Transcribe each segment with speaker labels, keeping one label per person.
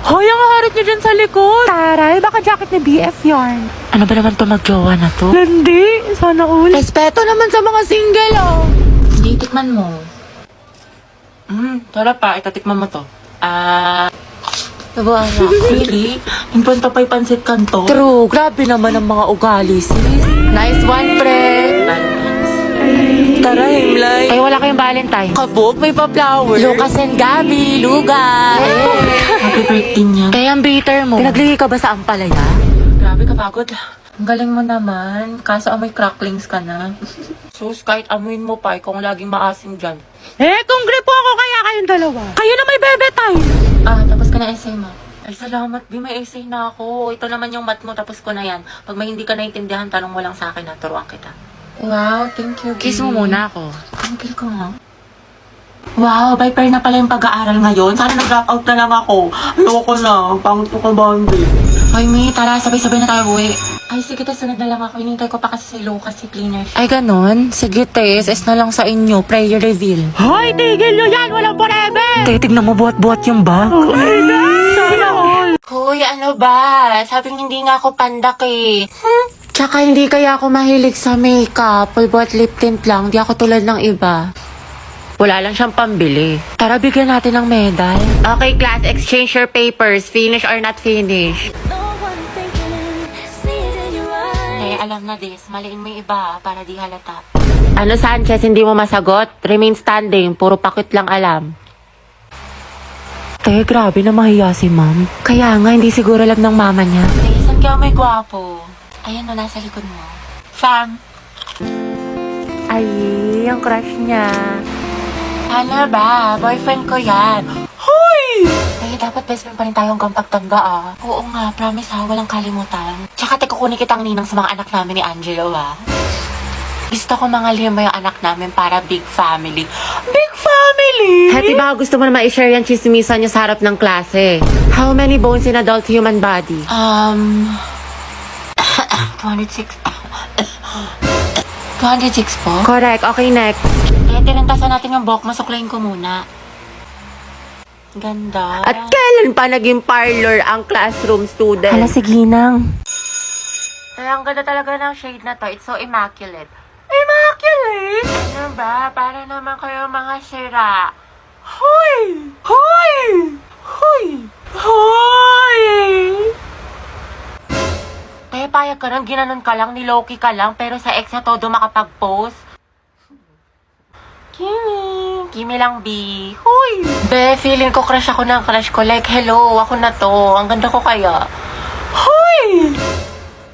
Speaker 1: Hoy, ang harit niyo dyan sa likod.
Speaker 2: Taray, baka jacket ni BF yarn.
Speaker 1: Ano ba naman to magjowa na to?
Speaker 2: Hindi, sana all.
Speaker 1: Respeto naman sa mga single, oh. Hindi, tikman mo. Sarap pa. Ito, tikman mo to. Diba, anak? Really? Yung punta pa'y pansit kanto?
Speaker 2: True, grabe naman ang mga ugali, sis.
Speaker 1: Nice one, pre.
Speaker 2: Tara, Himlay.
Speaker 1: Ay, wala kayong Valentine.
Speaker 2: Kabog, may pa-flower.
Speaker 1: Lucas and Gabi, Luga. Happy birthday niya. Kaya ang bitter mo.
Speaker 2: Pinagligay ka ba sa ampalaya?
Speaker 1: Grabe kapagod. Ang galing mo naman. Kaso amoy cracklings ka na. Sus, kahit amuin mo pa, kung laging maasim dyan.
Speaker 2: Kung gripo ako kaya kayong dalawa. Kayo na may bebe time.
Speaker 1: Tapos ka na essay mo. Ay, salamat, Bi. May essay na ako. Ito naman yung math mo, tapos ko na yan. Pag may hindi ka naintindihan, tanong mo lang sa akin, turuan kita. Wow, thank you, Bi.
Speaker 2: Kiss mo muna ako.
Speaker 1: Thank ko nga. Wow, by pair na pala yung pag-aaral ngayon. Sana nag-drop out na lang ako. Ayoko na. Pangit ko ka, Bambi. Hoy, Mi, tara, sabay-sabay na tayo uwi. Ay, sige, sunod na lang ako. Hinintay ko pa kasi si Lucas, si cleaner siya.
Speaker 2: Ay, ganon? Sige, Tess. Es na lang sa inyo. Prayer reveal. Hoy, tigil nyo yan! Walang forever! Titignan mo buhat-buhat yung bag. Okay na! Sana all!
Speaker 1: Hoy, ano ba? Sabing hindi nga ako pandak eh.
Speaker 2: Tsaka hindi kaya ako mahilig sa makeup. Pulbot lip tint lang. Di ako tulad ng iba. Wala lang siyang pambili. Tara, bigyan natin ng medal. Okay, class. Exchange your papers. Finish or not finish.
Speaker 1: Eh, alam na this. Maliin mo yung iba para di halata.
Speaker 2: Ano, Sanchez? Hindi mo masagot? Remain standing. Puro pakit lang alam. Grabe na mahiya si ma'am. Kaya nga, hindi siguro alam ng mama niya.
Speaker 1: Eh, saan ka may gwapo? Ayan o, nasa likod mo. Sam!
Speaker 2: Ay, ang crush niya.
Speaker 1: Ano ba? Boyfriend ko yan. Hoy! Eh, dapat best friend pa rin tayo hanggang pagtanda ah. Oo nga, promise ha, walang kalimutan. Tsaka kukunin kitang ninang sa mga anak namin ni Angelo ah. Gusto ko mga lima yung anak namin para big family. Big family!
Speaker 2: Hati, baka gusto mo na ma-share yan chismisan niya sa harap ng klase. How many bones in adult human body?
Speaker 1: 206. 206 po?
Speaker 2: Correct. Okay, next.
Speaker 1: Eh, tinantasan natin yung buhok, masuklayin ko muna. Ganda.
Speaker 2: At kailan pa naging parlor ang classroom student?
Speaker 1: Hala,
Speaker 2: sige nang.
Speaker 1: Eh, ang ganda talaga ng shade na to. It's so immaculate. Immaculate? Ano ba? Para naman kayo mga sira. Hoy! Hoy! Hoy! Hoy! Kaya payag ka nang ginanon ka lang, niloki ka lang, pero sa ex na todo makapag-post. Kimi lang, B. Hoy! Be, feeling ko crush ako ng crush ko. Like, hello, ako na to. Ang ganda ko kaya. Hoy!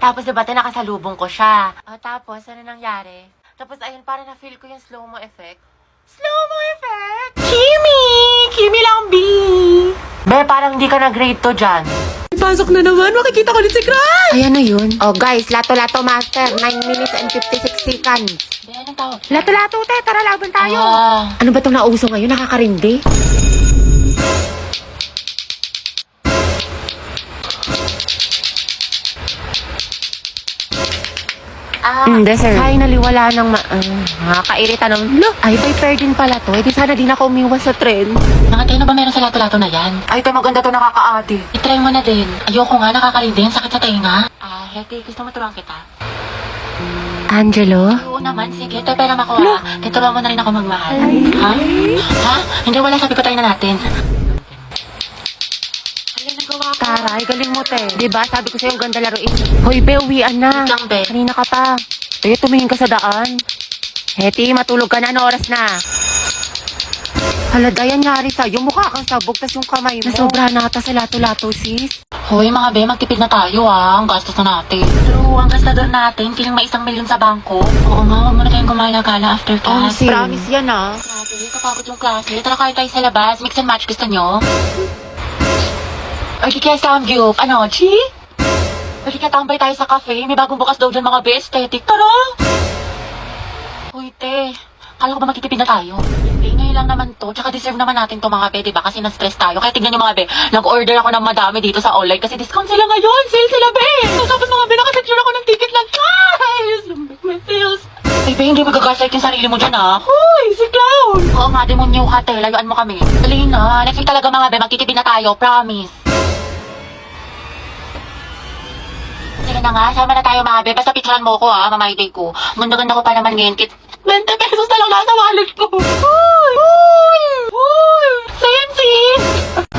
Speaker 1: Tapos diba, nakasalubong ko siya. Tapos, ano nangyari? Tapos, ayun, parang na-feel ko yung slow-mo effect. Slow-mo effect? Kimi! Kimi lang, B. Be, parang hindi ka na-grade to dyan.
Speaker 2: Pasok na naman. Makikita ko ulit si Crush.
Speaker 1: Ay, ano yun?
Speaker 2: Oh, guys. Lato-lato master. 9 minutes and 56 seconds.
Speaker 1: Be, anong tawag?
Speaker 2: Lato-lato, te. Tara, laban tayo.
Speaker 1: Ah.
Speaker 2: Ano ba itong nauso ngayon? Nakakarindi? Hindi, sir. Finally, wala nang nakakairita ng, ay, by fair din pala to. Eh, di sana din ako umiwas sa trend.
Speaker 1: Nakatino ba meron sa lato-lato na yan?
Speaker 2: Ay, ito maganda to, nakakaati.
Speaker 1: I-try mo na din. Ayoko nga, nakakalindi. Sakit sa tenga. Heti, gusto mo turuan kita?
Speaker 2: Angelo?
Speaker 1: Oo naman, sige. Ito pera makuha. Tuturuan mo na rin ako magmahal. Ha? Ha? Hindi, wala. Sabi ko tayo na natin. Alin, nagawa ko.
Speaker 2: Taray, galing mo, te. Diba, sabi ko sa'yo, ang ganda laruin. Hoy, be, uwian na.
Speaker 1: Wait lang, be.
Speaker 2: Kanina ka pa. Eh, tumingin ka sa daan. Heti, matulog ka na. Ano oras na? Hala, Dayan, yari sa'yo. Mukha kang sabog, tas yung kamay mo. Nasobra na ata sa lato-lato, sis.
Speaker 1: Hoy, mga be, magtipid na tayo Ang gastos na natin. True, ang gastador natin. Feeling may 1 milyon sa bangko. Oo nga, huwag mo na tayong gumala-gala after class.
Speaker 2: Promise yan, ah.
Speaker 1: Grabe, kapagod yung klase. Tara kayo tayo sa labas. Mix and match, gusto nyo? Or di kaya sound group. Ano, Chi? Or di kaya tambay tayo sa cafe. May bagong bukas daw dyan mga be, aesthetic. Tara! Uy, te. Kala ko ba magtitipid na tayo? Hindi, ngayon lang naman to. Tsaka deserve naman natin to mga be, diba? Kasi na-stress tayo. Kaya tignan nyo mga be, nag-order ako ng madami dito sa online kasi discount sila ngayon. Sale sila, be! So, tapos mga be, nakasecure ako ng ticket lang. Guys! May sales. Ay, be, hindi magagaslight yung sarili mo dyan, ha? Hoy, si Clown! Oo nga, demonyo ka, te. Layuan mo kami. Dali na. Next week talaga mga be, magtitipid na tayo. Promise. na nga, sama na tayo mga be. Basta picturean mo ko ha, mamay day ko. Ganda-ganda ko pa naman ngayon. 20 pesos na lang nasa wallet ko. Uy! Same sis!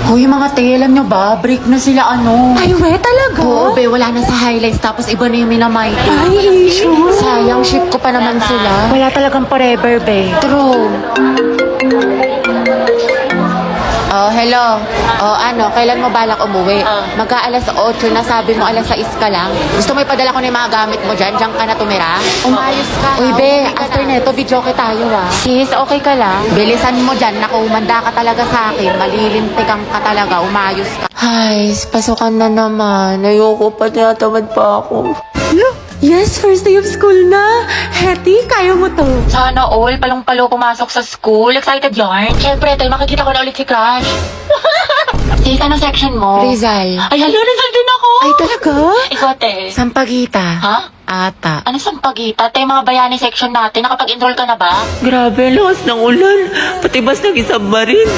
Speaker 2: Hoy mga te, alam nyo ba? Break na sila
Speaker 3: Ay, we, talaga?
Speaker 2: Oo, be, wala na sa highlights. Tapos iba na yung minamay.
Speaker 3: Ay, issue.
Speaker 2: Sayang, ship ko pa naman sila.
Speaker 3: Wala talagang forever, be.
Speaker 2: True. Oh, hello. Oh, ano, kailan mo balak umuwi? Magka-alas 8 na, sabi mo alas 6 ka lang. Gusto mo ipadala ko na yung mga gamit mo dyan? Diyan ka na tumira? Umayos ka. Uy, be, after neto, video ko tayo ah. Sis, okay ka lang? Bilisan mo dyan, naku, umanda ka talaga sa akin. Malilintikan ka talaga, umayos ka. Ay, pasukan na naman. Ayoko pa, tinatamad pa ako.
Speaker 3: Yes, first day of school na. Hetty, kaya mo to.
Speaker 1: Sana all, palong-palo pumasok sa school. Excited yarn. Siyempre, tayo makikita ko na ulit si Crush. Sis, anong section mo?
Speaker 2: Rizal.
Speaker 1: Ay, hala, Rizal din ako.
Speaker 3: Ay, talaga?
Speaker 1: Ikaw, te.
Speaker 2: Sampagita.
Speaker 1: Ha?
Speaker 2: Ata.
Speaker 1: Ano sampagita? Te, mga bayani section natin. Nakapag-enroll ka na ba?
Speaker 2: Grabe, lakas ng ulan. Pati bas nag-isab rin.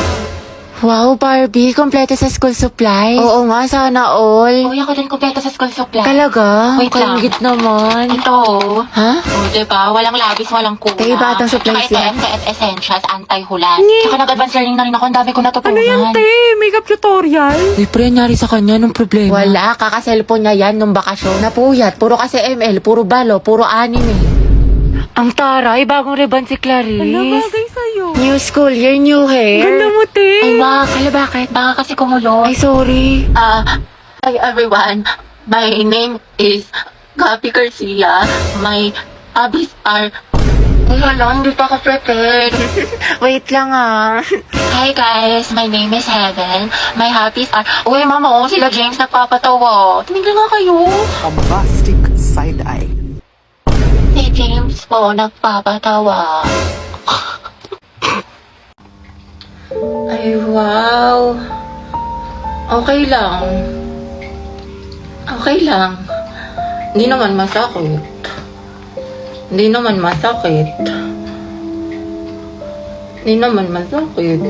Speaker 2: Wow, Barbie, kompleto sa school supply. Oo nga, sana all.
Speaker 1: Uy, ako din kumpleto sa school supply.
Speaker 2: Talaga?
Speaker 1: Wait lang.
Speaker 2: Kalingit naman.
Speaker 1: Ito.
Speaker 2: Ha?
Speaker 1: O, diba? Walang labis, walang kuna.
Speaker 2: Te, batang supplies
Speaker 1: Tsaka
Speaker 2: yan.
Speaker 1: ito, FKF Essentials, anti-hulas. Tsaka nag-advance learning na rin ako. Ang dami ko natutunan.
Speaker 3: Ano yan, te? Makeup tutorial?
Speaker 2: Uy, pre, nangyari sa kanya nung problema. Wala, kaka-cellphone niya yan nung bakasyon. Napuyat, puro kasi ML, puro balo, puro anime. Ang taray, bagong ribbon si Clarice.
Speaker 3: Ano bagay sa'yo?
Speaker 2: New school year, new hair.
Speaker 3: Ganda mo, te.
Speaker 1: Ay, wak. Hala, bakit? Baka kasi kumulo.
Speaker 2: Ay, sorry.
Speaker 1: Hi everyone. My name is Gabi Garcia. My hobbies are... Ay, hala, hindi pa ako prepared.
Speaker 2: Wait lang ah.
Speaker 1: Hi guys, my name is Heaven. My hobbies are... Uy, mama, oh, sila James nagpapatawa. Tumigil nga kayo.
Speaker 4: Bombastic side eye.
Speaker 1: Si James po nagpapatawa.
Speaker 2: Ay, wow. Okay lang. Okay lang. Hindi naman masakit. Hindi naman masakit. Hindi naman masakit.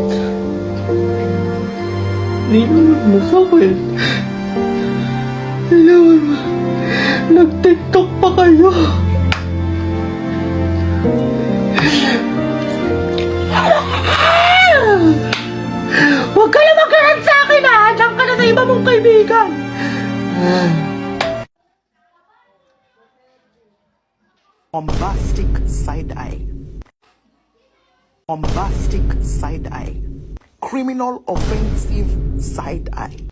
Speaker 2: Hindi naman masakit. Hindi naman nag-tiktok pa kayo. Huwag ka na mag-garant sa akin ha! Diyan ka na sa iba mong kaibigan!
Speaker 4: Bombastic side eye. Bombastic side eye. Criminal offensive side eye.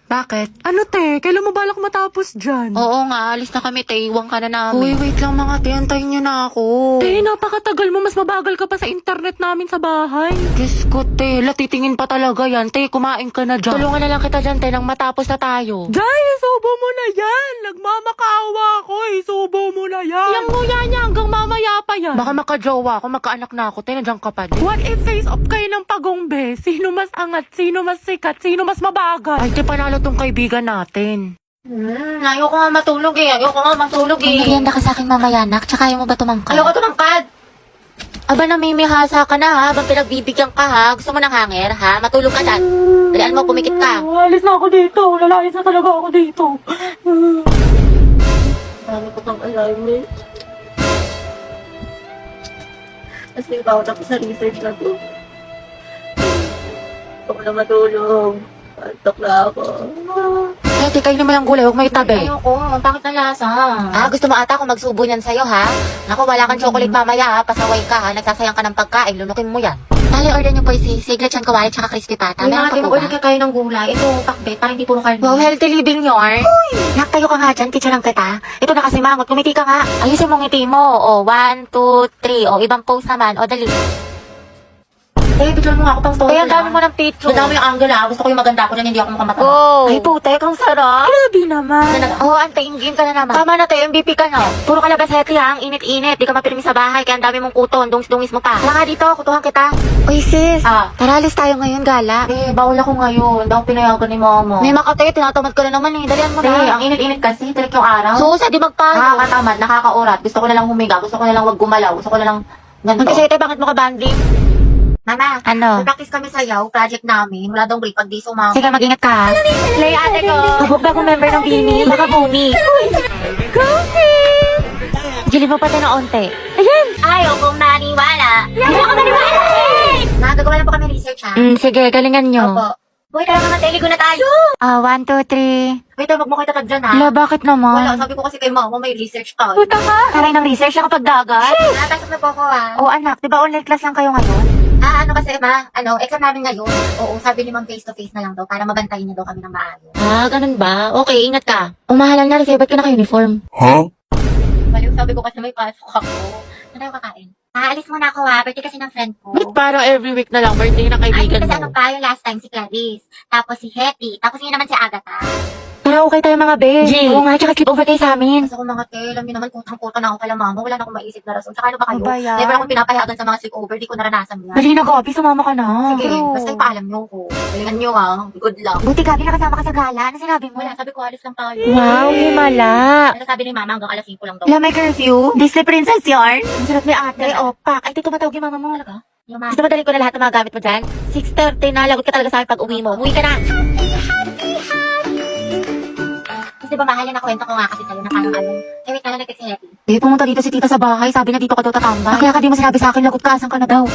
Speaker 2: Bakit?
Speaker 3: Ano, te? Kailan mo balak matapos dyan?
Speaker 2: Oo nga, alis na kami, te. Iwan ka na namin. Uy, wait lang mga te. Antayin nyo na ako.
Speaker 3: Te, napakatagal mo. Mas mabagal ka pa sa internet namin sa bahay.
Speaker 2: Diyos ko, te. Latitingin pa talaga yan. Te, kumain ka na dyan. Tulungan na lang kita dyan, te, nang matapos na tayo.
Speaker 3: Jai, isubo mo na yan. Nagmamakaawa ako. Isubo mo na yan. Yang nguya niya hanggang mamaya pa yan.
Speaker 2: Baka makajowa ako, magkaanak na ako. Te, nandiyan ka pa din.
Speaker 3: What if face off kayo ng pagongbe? Sino mas angat? Sino mas sikat? Sino mas mabagal?
Speaker 2: Ay, te, panalo tong kaibigan natin.
Speaker 1: Ayoko nga matulog eh. Ayoko nga matulog eh.
Speaker 2: Merienda ka sa akin mamaya, nak. Tsaka ayaw mo ba tumangkad?
Speaker 1: Ayoko tumangkad.
Speaker 2: Aba, namimihasa ka na ha. Habang pinagbibigyan ka ha. Gusto mo ng hanger ha? Matulog ka dyan. Dalian mo, pumikit ka.
Speaker 3: Alis na ako dito. Lalayas na talaga ako dito.
Speaker 1: Dami ko pang alarming. Kasi bawat ako sa research na to. Gusto ko na matulog. Antok na ako.
Speaker 2: Te, kayo naman ang gulay. Huwag may tabi.
Speaker 1: Ayoko, ang pangit na lasa.
Speaker 2: Gusto mo ata kung magsubo niyan sa'yo, ha? Naku, wala kang chocolate mamaya, ha? Pasaway ka, ha? Nagsasayang ka ng pagkain. Lunukin mo yan. Tali, order niyo po si siglet chan kawali tsaka crispy pata.
Speaker 1: May
Speaker 2: Meron
Speaker 1: mga
Speaker 2: pa po
Speaker 1: order
Speaker 2: ba?
Speaker 1: ka kayo ng gulay. Ito, pakbet, para hindi puro karne.
Speaker 2: Wow, healthy living yarn. Nak, tayo ka nga dyan. Teacher lang kita. Ito na kasi mangot. Kumiti ka nga. Ayusin mo ngiti mo. O, 1, 2, 3. O, ibang pose naman. O, dali.
Speaker 1: Eh, picture mo nga ako pang story.
Speaker 2: Kaya ang dami mo ng picture.
Speaker 1: Ang dami yung angle ah. Gusto ko yung maganda ko dyan, hindi ako mukhang matanda.
Speaker 2: Ay, putek, ang sarap.
Speaker 3: Grabe naman.
Speaker 2: Oh, antayin ka na naman. Tama na tayo, MVP ka na. Puro kalabas heti ha, ang init-init. Di ka mapirmi sa bahay, kaya ang dami mong kuton. Dungis-dungis mo pa. Tara nga dito, kutuhan kita. Uy, sis. Tara, alis tayo ngayon, gala.
Speaker 1: Eh, bawal ako ngayon. Hindi ako pinayagan ni mama.
Speaker 2: May makatay, tinatamad ka na naman eh. Dalian mo
Speaker 1: Eh,
Speaker 2: na.
Speaker 1: ang init-init kasi, tirik yung araw.
Speaker 2: Susa, di magpayo.
Speaker 1: Nakakatamad, nakakaurat. Gusto ko na lang humiga. Gusto ko na lang wag gumalaw. Gusto ko na lang ganito.
Speaker 2: Magkasete, bakit mo ka banding?
Speaker 5: Mama,
Speaker 2: Ano?
Speaker 5: practice kami sayaw, project namin. Wala daw break pag di sumama.
Speaker 2: Sige, mag-ingat ka. Play ate ko. Habog bagong member ng Bini. Baka bumi. Gili mo pati na onte. Ayan.
Speaker 5: Ayaw kong maniwala. Ayaw kong maniwala! Nagagawa lang po kami research, ha?
Speaker 2: Sige, galingan nyo.
Speaker 5: Opo. Boy, tara naman, teligo na tayo!
Speaker 2: 1, 2, 3.
Speaker 5: Wait, wag mo kayo tatag dyan, ha?
Speaker 2: Hala, bakit naman?
Speaker 5: Wala, sabi ko kasi kay mama, may research tayo.
Speaker 2: Puta ka. Taray ng research ako pag dagat.
Speaker 5: Napasok na po ako, ha?
Speaker 2: Oo anak, di ba online class lang kayo ngayon?
Speaker 5: Ano kasi, ma? Exam namin ngayon. Oo, sabi ni ma'am face-to-face na lang daw para mabantayin niya daw kami ng maayos.
Speaker 2: Ganun ba? Okay, ingat ka. Umahalal na rin sa'yo, ba't ka naka-uniform?
Speaker 5: Baliw, sabi ko kasi may pasok ako. Ano tayo kakain? Aalis muna ako, ha? Birthday kasi ng friend ko.
Speaker 3: Ba't parang every week na lang birthday ng
Speaker 5: Ay,
Speaker 3: kaibigan
Speaker 5: kasi
Speaker 3: mo?
Speaker 5: ano pa, yung last time si Clarice. Tapos si Hetty. Tapos yun naman si Agatha.
Speaker 2: Tara, okay tayo mga be.
Speaker 3: G.
Speaker 2: Oo nga, tsaka sleep over kayo sa amin.
Speaker 5: Kasi kung mga te, alam niyo naman kutang-kuta na ako kala mama. Wala na akong maisip na rason. Tsaka ano ba kayo?
Speaker 2: Ano ba yan?
Speaker 5: Never akong pinapayagan sa mga sleepover. Di ko naranasan yan.
Speaker 2: Dali na, Gabi, sumama ka na.
Speaker 5: Sige, basta ipaalam niyo ko. Galingan niyo, ha? Good luck.
Speaker 2: Buti, Gabi, nakasama ka sa gala. Ano sinabi mo?
Speaker 5: Wala, sabi ko alis lang tayo.
Speaker 2: Wow, himala.
Speaker 5: Ano sabi ni mama hanggang alas 5 lang daw.
Speaker 2: Wala, may curfew. Disney Princess yarn. Ang sarap ni ate. Pak. Ay, tumatawag yung mama mo.
Speaker 5: Talaga? Yung mama.
Speaker 2: Gusto mo dalhin ko na lahat ng mga gamit mo dyan? 6:30 na. Lagot ka talaga sa akin pag uwi mo. Umuwi ka na.
Speaker 5: Kasi ba mahal na kwento ko nga kasi sa'yo na parang ano. Eh, wait na lang nag-text si Hetty.
Speaker 2: Pumunta dito si tita sa bahay. Sabi na dito ka daw tatambay. Kaya ka di mo sinabi sa akin, lagot ka. Asan ka na daw?